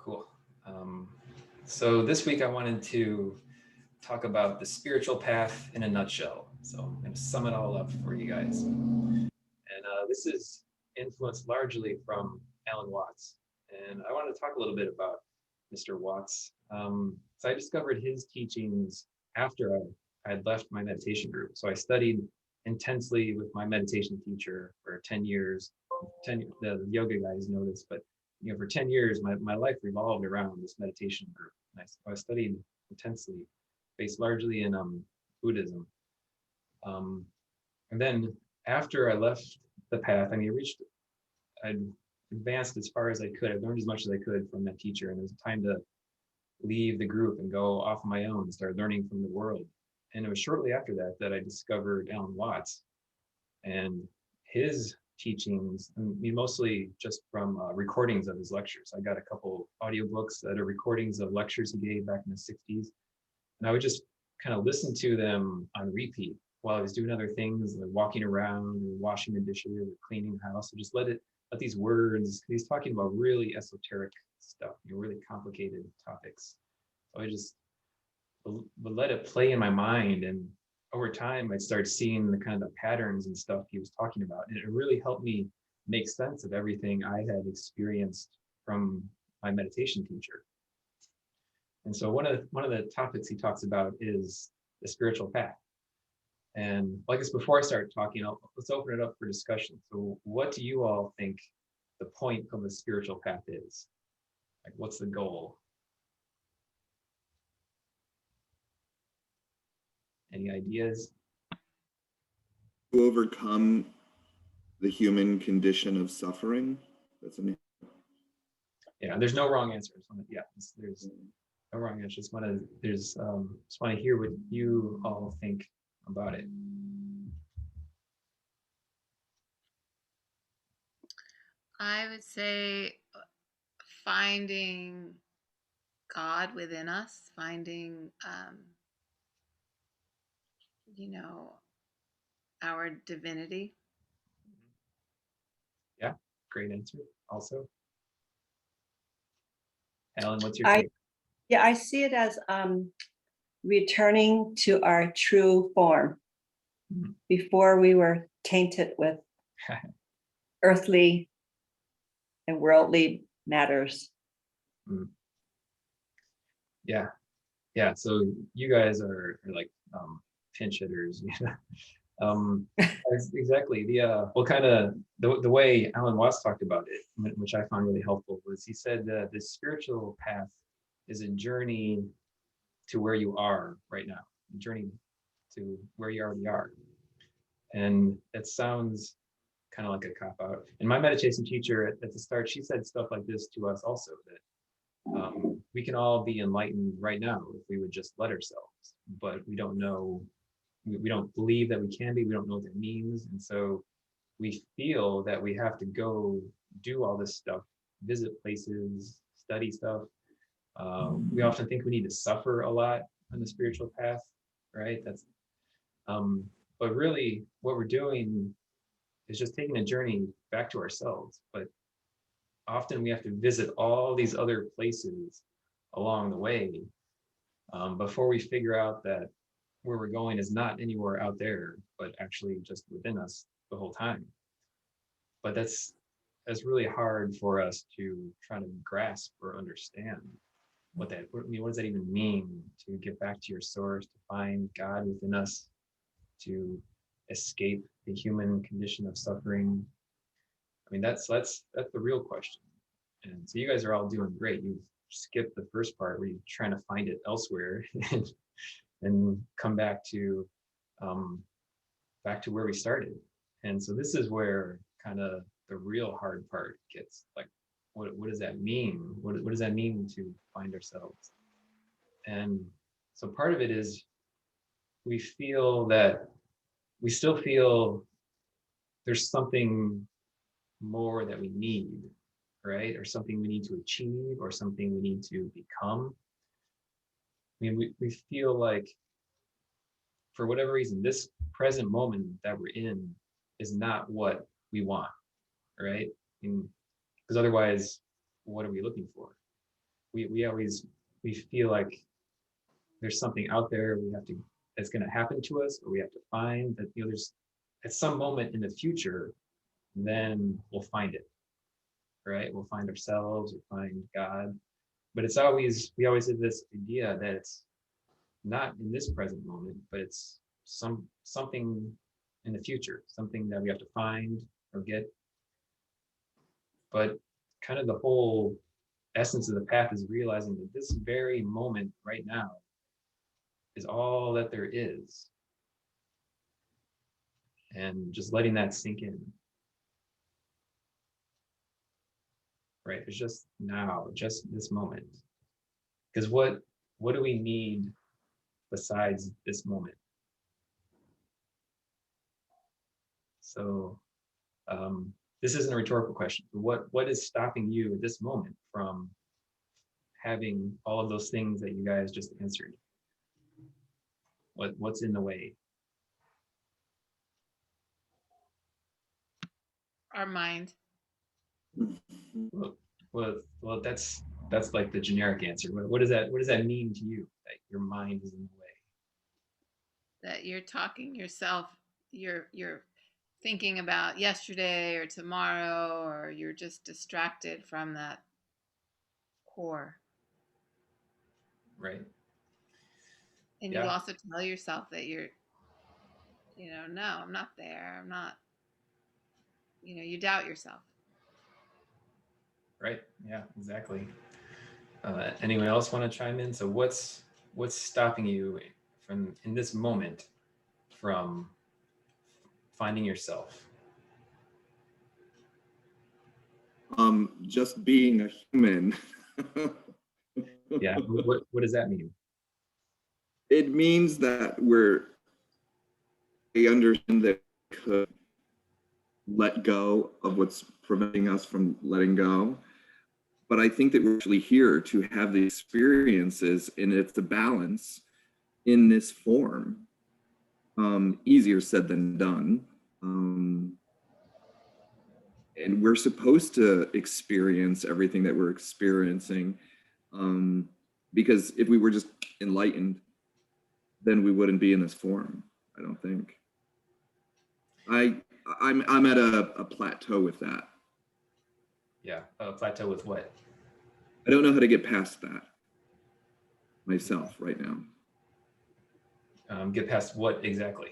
Cool. Um, so this week I wanted to talk about the spiritual path in a nutshell. So I'm going to sum it all up for you guys. And this is influenced largely from Alan Watts. And I want to talk a little bit about Mr. Watts. So I discovered his teachings after I had left my meditation group. So I studied intensely with my meditation teacher for 10 years. The yoga guys know this, but for 10 years, my life revolved around this meditation group. And I studied intensely, based largely in Buddhism. And then after I left the path, I'd advanced as far as I could. I learned as much as I could from that teacher, and it was time to leave the group and go off on my own and start learning from the world. And it was shortly after that I discovered Alan Watts and his teachings, mostly just from recordings of his lectures. I got a couple audiobooks that are recordings of lectures he gave back in the 60s. And I would just kind of listen to them on repeat while I was doing other things, like walking around or washing the dishes or cleaning the house. So just let these words, he's talking about really esoteric stuff, really complicated topics. So I just would let it play in my mind, and over time I'd start seeing the kind of patterns and stuff he was talking about, and it really helped me make sense of everything I had experienced from my meditation teacher. And so one of the topics he talks about is the spiritual path. And I guess before I start talking, let's open it up for discussion. So what do you all think the point of the spiritual path is? Like, what's the goal? Any ideas? To overcome the human condition of suffering. Yeah, there's no wrong answer. There's no wrong answer. Just want to hear what you all think about it. I would say finding God within us, finding, our divinity. Yeah, great answer. Also, Alan, what's your take? I see it as returning to our true form. Mm-hmm. Before we were tainted with earthly and worldly matters. Mm. Yeah. So you guys are like pinch hitters. Exactly. The way Alan Watts talked about it, which I found really helpful, was he said that the spiritual path is a journey to where you are right now, a journey to where you already are. And it sounds kind of like a cop-out. And my meditation teacher at the start, she said stuff like this to us also, that we can all be enlightened right now if we would just let ourselves, but we don't know, we don't believe that we can be, we don't know what that means. And so we feel that we have to go do all this stuff, visit places, study stuff. We often think we need to suffer a lot on the spiritual path, right? But really what we're doing is just taking a journey back to ourselves. But often we have to visit all these other places along the way before we figure out that where we're going is not anywhere out there, but actually just within us the whole time. But that's really hard for us to try to grasp or understand what does that even mean, to get back to your source, to find God within us, to escape the human condition of suffering. I mean, that's the real question. And so you guys are all doing great. You've skipped the first part where you're trying to find it elsewhere and come back to where we started. And so this is where kind of the real hard part gets, like, what does that mean? What does that mean to find ourselves? And so part of it is we still feel there's something more that we need, right? Or something we need to achieve, or something we need to become. I mean, we feel like, for whatever reason, this present moment that we're in is not what we want, right? Because otherwise, what are we looking for? we feel like there's something out there that's going to happen to us, or we have to find that, there's at some moment in the future, then we'll find it, right? We'll find ourselves or find God. But we always have this idea that it's not in this present moment, but it's something in the future, something that we have to find or get. But kind of the whole essence of the path is realizing that this very moment right now is all that there is. And just letting that sink in. Right? It's just now, just this moment. Because what do we need besides this moment? So this isn't a rhetorical question, but what is stopping you at this moment from having all of those things that you guys just answered? What's in the way? Our mind. Well, that's like the generic answer. What does that mean to you, that your mind is in the way? That you're talking yourself, you're thinking about yesterday or tomorrow, or you're just distracted from that core. Right. And you Yeah. also tell yourself that you're, no, I'm not there. I'm not, you doubt yourself. Right. Yeah, exactly. Anyone else want to chime in? So what's stopping you from, in this moment, from finding yourself? Just being a human. Yeah. What does that mean? It means that I understand that we could let go of what's preventing us from letting go. But I think that we're actually here to have the experiences, and it's a balance in this form. Easier said than done. And we're supposed to experience everything that we're experiencing, because if we were just enlightened, then we wouldn't be in this form. I don't think. I'm at a plateau with that. Yeah. A plateau with what? I don't know how to get past that myself right now. Get past what exactly?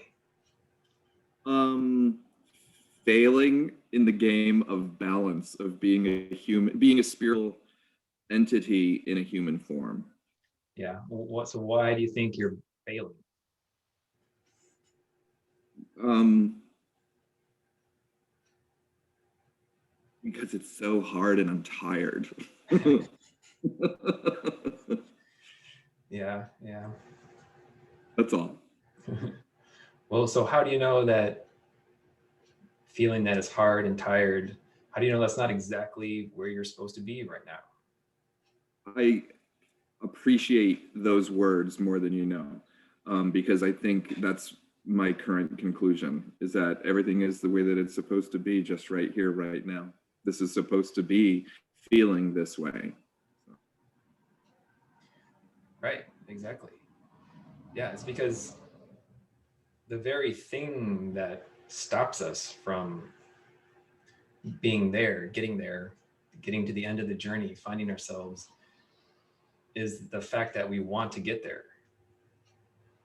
Failing in the game of balance of being a human, being a spiritual entity in a human form. Yeah. So why do you think you're failing? Because it's so hard and I'm tired. Yeah. That's all. Well, so how do you know that feeling that is hard and tired, how do you know that's not exactly where you're supposed to be right now? I appreciate those words more than you know, because I think that's my current conclusion, is that everything is the way that it's supposed to be, just right here, right now. This is supposed to be feeling this way. Right, exactly. Yeah, it's because the very thing that stops us from being there, getting to the end of the journey, finding ourselves, is the fact that we want to get there.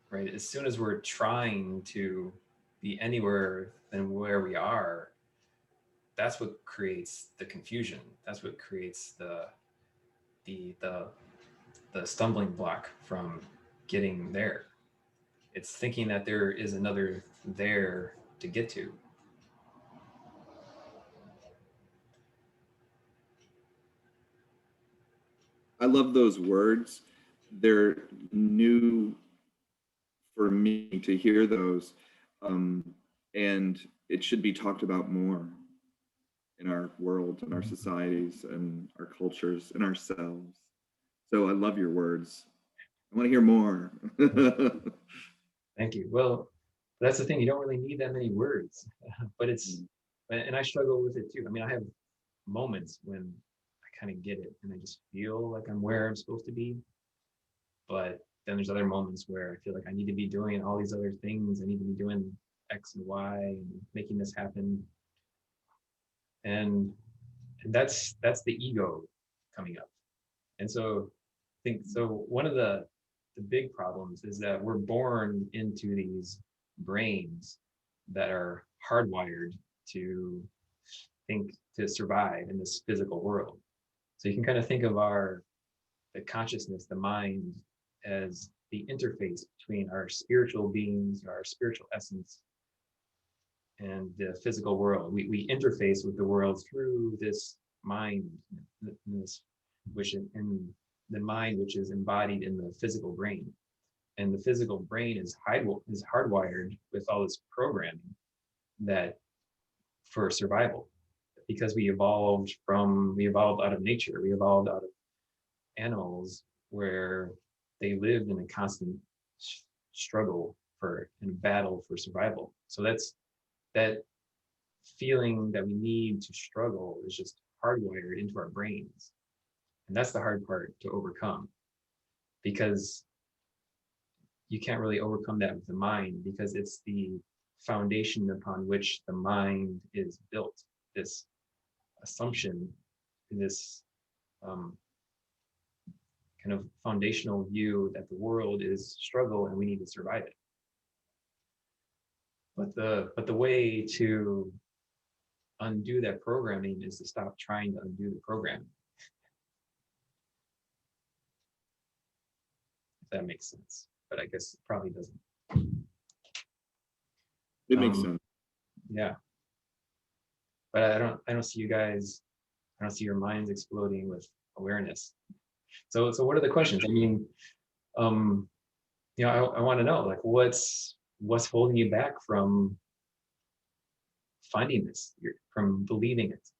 Right? As soon as we're trying to be anywhere than where we are, that's what creates the confusion. That's what creates the stumbling block from getting there. It's thinking that there is another there to get to. I love those words. They're new for me to hear those, and it should be talked about more in our world, in our societies, and our cultures, and ourselves. So I love your words. I want to hear more. Thank you. Well, that's the thing. You don't really need that many words, but and I struggle with it too. I mean, I have moments when I kind of get it, and I just feel like I'm where I'm supposed to be. But then there's other moments where I feel like I need to be doing all these other things. I need to be doing X and Y and making this happen. And that's the ego coming up. And so I think so one of the big problems is that we're born into these brains that are hardwired to think, to survive in this physical world. So you can kind of think of the consciousness, the mind, as the interface between our spiritual beings, our spiritual essence, and the physical world. We interface with the world through this mind, which in the mind, which is embodied in the physical brain. And the physical brain is hardwired with all this programming that for survival, because we evolved out of nature, we evolved out of animals where they lived in a constant struggle in a battle for survival. So that feeling that we need to struggle is just hardwired into our brains. And that's the hard part to overcome, because you can't really overcome that with the mind, because it's the foundation upon which the mind is built. This assumption, this kind of foundational view that the world is struggle and we need to survive it. But the way to undo that programming is to stop trying to undo the programming. If that makes sense, but I guess it probably doesn't. It makes sense. Yeah, but I don't see you guys. I don't see your minds exploding with awareness. So what are the questions? I mean, I want to know, like, what's holding you back from finding this, from believing it,